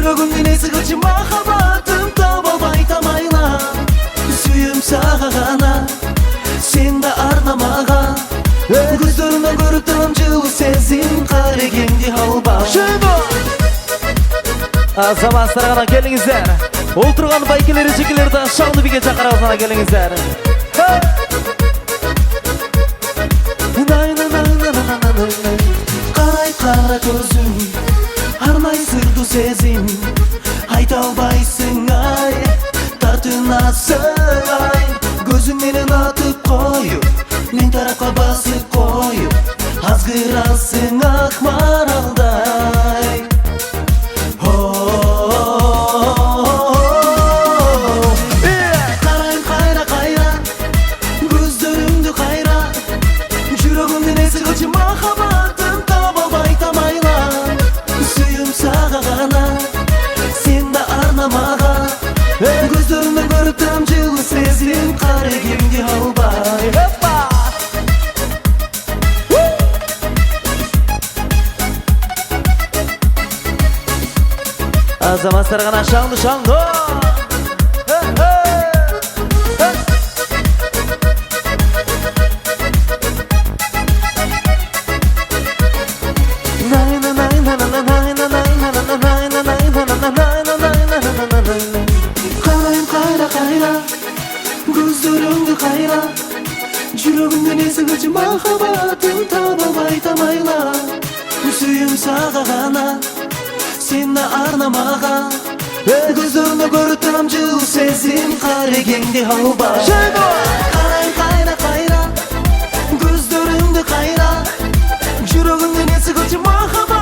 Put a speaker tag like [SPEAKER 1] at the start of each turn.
[SPEAKER 1] жүрөгүмдүн эси кылчу махаббатым таап албай тамайла сүйүм сага гана сен да арнамага көздөрүңдөн көрүп турам жылуу сезим карегеңди албай
[SPEAKER 2] Азаматтар гана келиңиздер. Олтурган байкелер жекелерди шаңды биге чакырабыз, гана келиңиздер.
[SPEAKER 1] Карай кара көзүң арнай сырдуу сезим айта албайсың ай тартынасың ай көзүң менен атып коюп мен тарапка басып коюп азгырасың ак маралдай карайм кайра кайра көздөрүңдү кайра жүрөгүмдүн эси кылчу махаббатым таап албай тамайла сүйүм сага гана сен да арнамага көздөрүңдөн көрүп турам жылуу сезим карегеңди албай
[SPEAKER 2] Azamastlar gana şаңды şаңды.
[SPEAKER 1] Карайм кайра кайра көздөрүңдү кайра жүрөгүмдүн эси кылчу махаббатым таап албай тамайла сүйүм сага гана сен да арнамага көздөрүңдө көрүп турам жылуу сезим карегеңди албай карайм кайра кайра көздөрүңдү кайра жүрөгүмдүн эси кылчу махаббатым